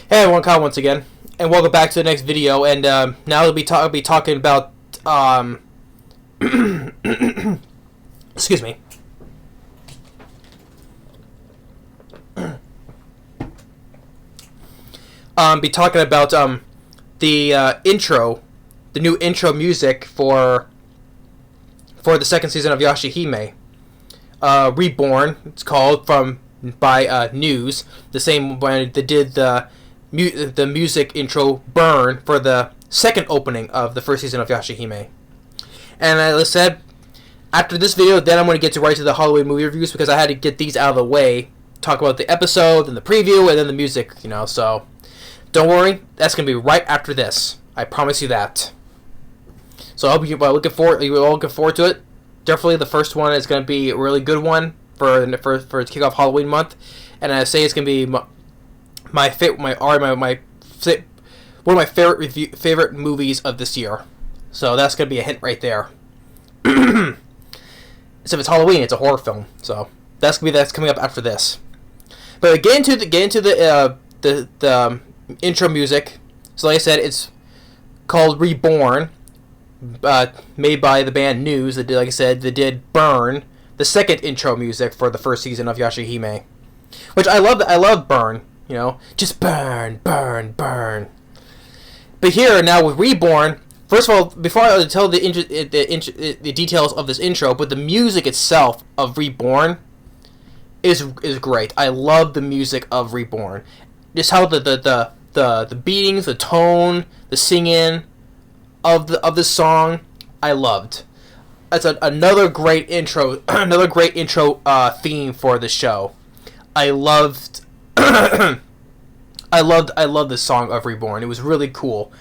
Hey everyone, Kyle once again, and welcome back to the next video. And now I'll be talking about excuse me. Be talking about the intro, the new intro music for the second season of Yashahime. ReBorn, it's called, by News, the same one that did the music intro Burn for the second opening of the first season of Yashahime. And as I said, after this video, then I'm going to get right to the Halloween movie reviews, because I had to get these out of the way, talk about the episode, and the preview, and then the music, so don't worry, that's going to be right after this. I promise you that. So I hope you're all looking forward to it. Definitely the first one is going to be a really good one for kick off Halloween month, and I say it's going to be one of my favorite movies of this year. So that's going to be a hint right there. So if it's Halloween, it's a horror film. So that's coming up after this. But get into the intro music. So like I said, it's called ReBorn, made by the band News. That did, like I said, they did Burn, the second intro music for the first season of Yashahime, which I love. I love Burn. Just burn, burn, burn. But here now with ReBorn, first of all, before I tell the details of this intro, but the music itself of ReBorn is great. I love the music of ReBorn. Just how the beatings, the tone, the singing of the song, I loved. That's another great intro, theme for the show. I loved this song of ReBorn. It was really cool,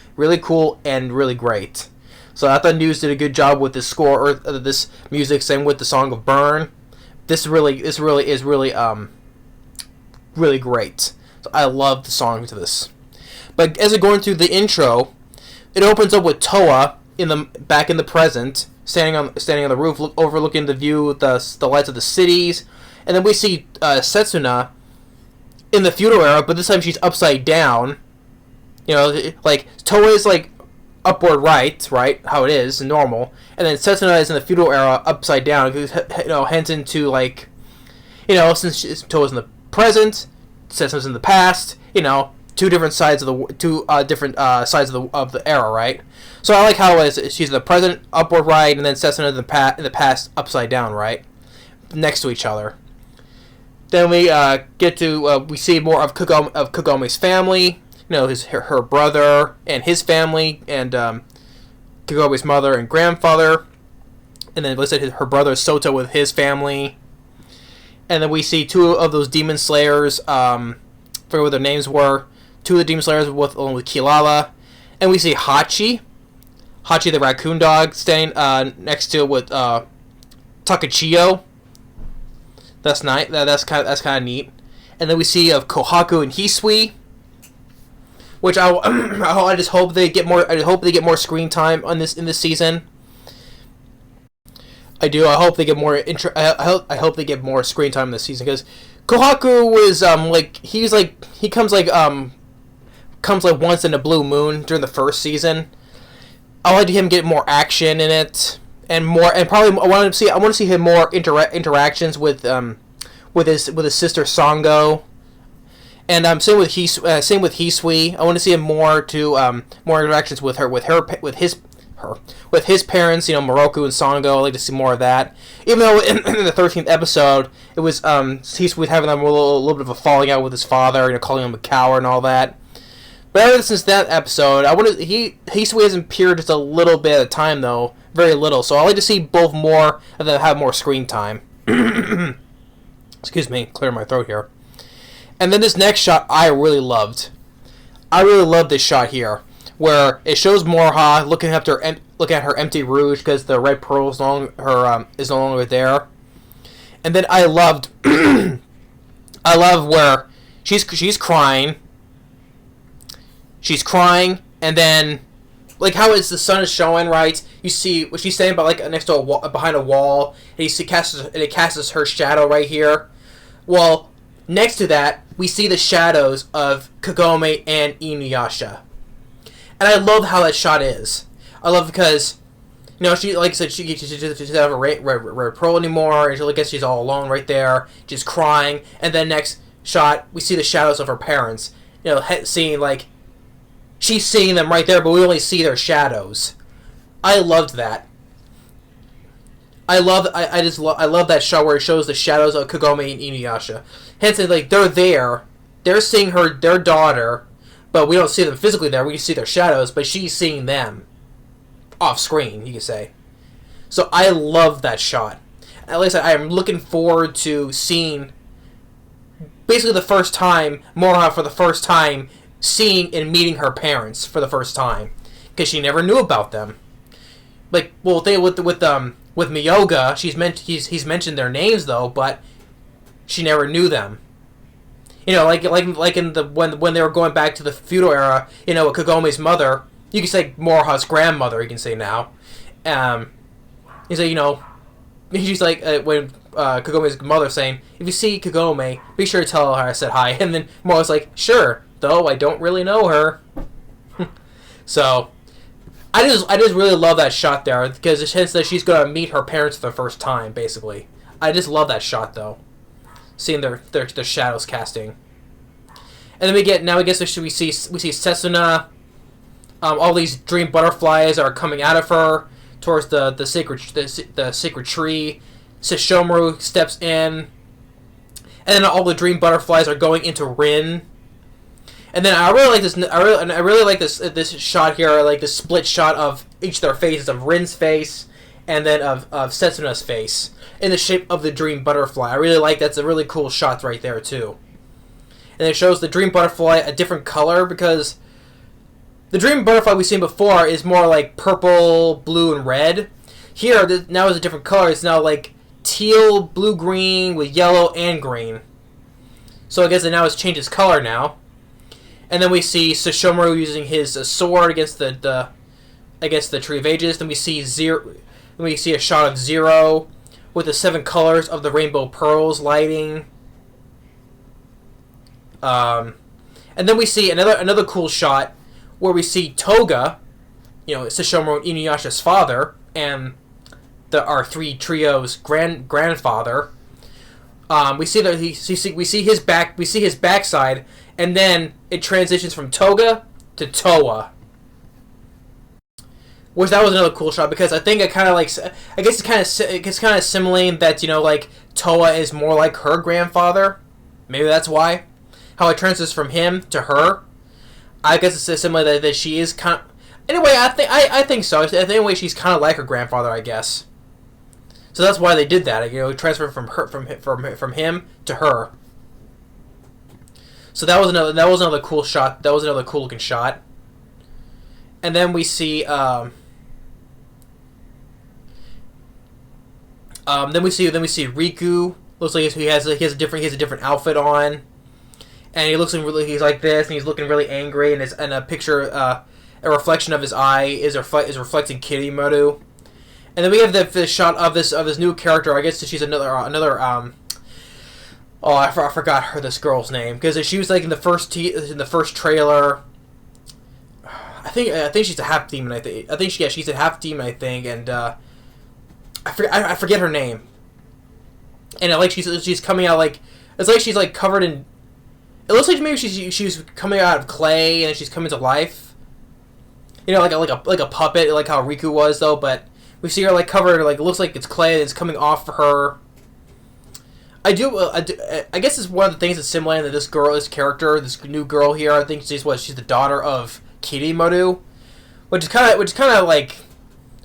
and really great. So I thought News did a good job with this score, or this music, same with the song of Burn. This really is really great. So I love the song to this. But as it's going through the intro, it opens up with Toa back in the present, standing on the roof, overlooking the view, the lights of the cities, and then we see Setsuna in the feudal era, but this time she's upside down. Like Toa is like upward right, how it is normal, and then Setsuna is in the feudal era upside down. Hence into since Toa's in the present, Setsuna's in the past. Two different sides of the era, right? So I like how she's in the present upward right, and then Setsuna in the past upside down, right, next to each other. Then we get to we see more of Kagome's family. Her brother and his family, and Kagome's mother and grandfather, and then let's say her brother Soto with his family. And then we see two of those demon slayers. Forget what their names were. Two of the demon slayers along with Kilala, and we see Hachi the raccoon dog, standing next to with Takachiyo. That's nice. That's kind of neat. And then we see of Kohaku and Hisui, which I just hope they get more. I hope they get more screen time in this season. I do. I hope they get more. I hope they get more screen time this season, because Kohaku was he comes like once in a blue moon during the first season. I like him get more action in it. And probably I want to see him more interactions with his sister Sango, and same with Hisui. I want to see him more interactions with his parents. Moroku and Sango. I like to see more of that. Even though in the 13th episode it was Hisui having a little bit of a falling out with his father, calling him a coward and all that. But ever since that episode, Hisui has appeared just a little bit at a time, though. Very little. So I like to see both more of them have more screen time. Excuse me, clear my throat here. And then this next shot I really loved. I really love this shot here, where it shows Morha looking at her empty rouge because the red pearl is no longer there. And then I love where she's crying. She's crying, and then like how the sun is showing, right? You see she's standing next to behind a wall, and it casts her shadow right here. Well, next to that, we see the shadows of Kagome and Inuyasha. And I love how that shot is. I love because, she, like I said, she doesn't have a red pearl anymore, and she, I guess she's all alone right there, just crying. And then next shot, we see the shadows of her parents. Seeing, like, she's seeing them right there, but we only see their shadows. I loved that. I love that shot where it shows the shadows of Kagome and Inuyasha. Hence, like, they're there, they're seeing their daughter, but we don't see them physically there. We just see their shadows, but she's seeing them off screen, you could say. So I love that shot. At least I am looking forward to seeing, basically the first time, Moroha for the first time, seeing and meeting her parents for the first time, because she never knew about them. Like, well, with Miyoga, he's mentioned their names though, but she never knew them. Like in the when they were going back to the feudal era, Kagome's mother, you can say Moroha's grandmother, you can say now. She's like when Kagome's mother saying, if you see Kagome, be sure to tell her I said hi. And then Moroha's like, sure, though I don't really know her. So I just really love that shot there, because it hints that she's gonna meet her parents for the first time, basically. I just love that shot though, seeing their shadows casting. And then we see Setsuna. All these dream butterflies are coming out of her towards the sacred tree. Sesshomaru steps in, and then all the dream butterflies are going into Rin. And then I really like this. I really like this shot here. I like the split shot of each of their faces, of Rin's face, and then of Setsuna's face in the shape of the dream butterfly. I really like that's a really cool shot right there too. And it shows the dream butterfly a different color, because the dream butterfly we've seen before is more like purple, blue, and red. Here now is a different color. It's now like teal, blue, green with yellow and green. So I guess it now has changed its color now. And then we see Sesshomaru using his sword against the Tree of Ages. Then we see a shot of Zero with the 7 colors of the rainbow pearls lighting. And then we see another cool shot where we see Toga, Sesshomaru Inuyasha's father, and our 3 trios grandfather. We see his backside, and then it transitions from Toga to Towa. Which that was another cool shot, because I think it's kind of assimilating that Towa is more like her grandfather. Maybe that's why. How it transitions from him to her. I guess it's similar that she is kind of. Anyway, I think so. Anyway, she's kind of like her grandfather, I guess. So that's why they did that. Transfer from him to her. So that was another cool shot. That was another cool looking shot. And then we see Riku. Looks like he has a different outfit on, and he's like this, and he's looking really angry, and a picture, a reflection of his eye is reflecting Kirimoto. And then we have the shot of this new character. I guess she's another I forgot this girl's name, because she was like in the first trailer. I think she's a half demon. She's a half demon. I think, and I forget her name. And she's coming out like, it's like she's like covered in. It looks like maybe she's coming out of clay and she's coming to life. Like a puppet, like how Riku was though. But we see her like covered, like it looks like it's clay and it's coming off for her. I guess it's one of the things that's similar to this character, this new girl here. I think she's the daughter of Kirimoto, which is kind of like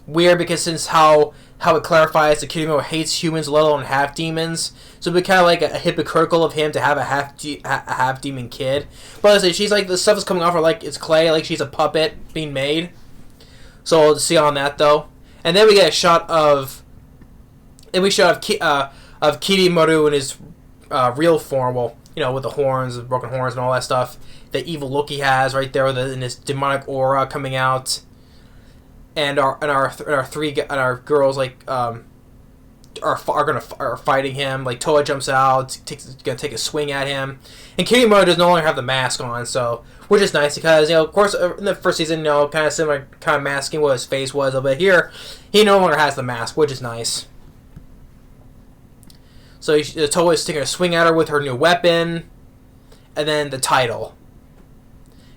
weird, because since how it clarifies that Kirimoto hates humans, let alone half demons, so it'd be kind of like a hypocritical of him to have a half demon kid. But I say she's like, the stuff is coming off her like it's clay, like she's a puppet being made. So we'll see on that though, and then we get a shot of Kirimoto in his real form, with the horns, the broken horns, and all that stuff. The evil look he has right there, in his demonic aura coming out, and our girls like are fighting him. Like Toa jumps out, gonna take a swing at him, and Kirimoto does no longer have the mask on, so which is nice because of course in the first season kind of similar kind of masking what his face was, but here he no longer has the mask, which is nice. So Toa is taking a swing at her with her new weapon, and then the title,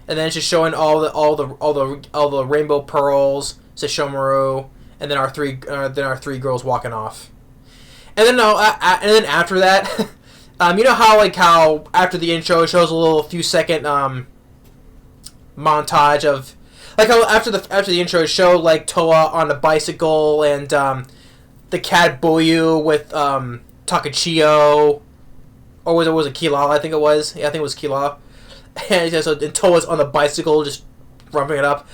and then it's just showing all the rainbow pearls, Sesshomaru, and then our three girls walking off. And then after that, you know how after the intro it shows a few second montage of how after the intro it showed Toa on a bicycle and the cat Boyu with Takachio, or was it Kila? I think it was. Yeah, I think it was Kila. And Toa's on the bicycle just rumping it up.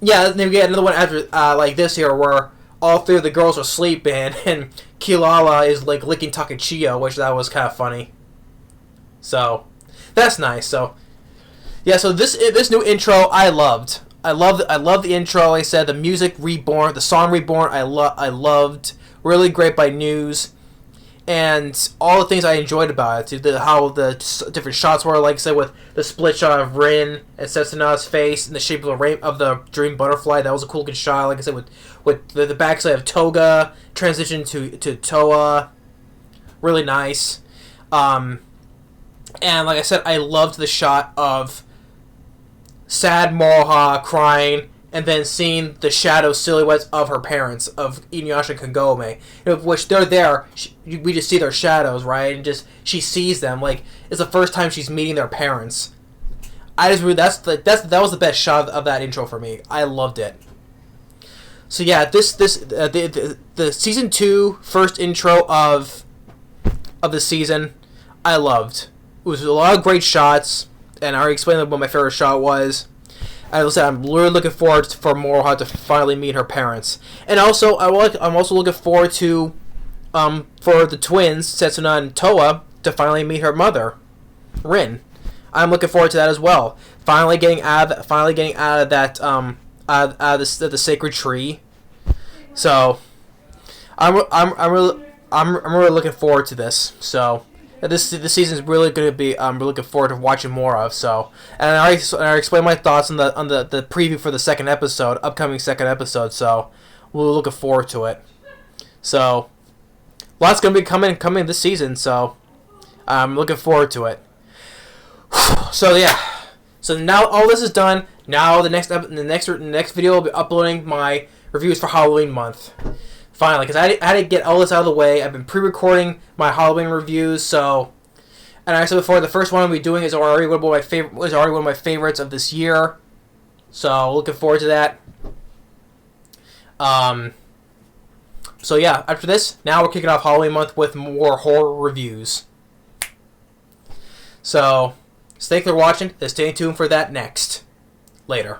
Yeah, then we get another one after like this here where all three of the girls are sleeping and Kilala is licking Takachio, which that was kind of funny. So that's nice. So yeah, so this new intro I loved. I love the intro. Like I said, the music ReBorn, the song ReBorn I loved. Really great by News. And all the things I enjoyed about it, how the different shots were, like I said, with the split shot of Rin and Setsuna's face in the shape of the dream butterfly, that was a cool shot. Like I said, with the backside of Toga, transition to Toa, really nice. And like I said, I loved the shot of sad Moha crying, and then seeing the shadow silhouettes of her parents, of Inuyasha and Kagome, which they're there. We just see their shadows, right? And just she sees them. Like it's the first time she's meeting their parents. That was the best shot of that intro for me. I loved it. So yeah, the season 2 first intro of the season, I loved. It was a lot of great shots, and I already explained what my favorite shot was. As I said, I'm really looking forward for Moha to finally meet her parents, and also I'm also looking forward to for the twins Setsuna and Toa to finally meet her mother, Rin. I'm looking forward to that as well. Finally getting out of that out of the sacred tree. So I'm really looking forward to this. So. This season is really going to be I'm really looking forward to watching more of. So, and I already explained my thoughts on the preview for the upcoming second episode. So, we're looking forward to it. So, lots going to be coming this season. So, I'm looking forward to it. So yeah, so now all this is done. Now the next video will be uploading my reviews for Halloween month. Finally, because I had to get all this out of the way. I've been pre-recording my Halloween reviews, so, and like I said before, the first one I'll be doing is already one of my favorites of this year. So looking forward to that. So yeah, after this, now we're kicking off Halloween month with more horror reviews. So, thanks for watching, and stay tuned for that next. Later.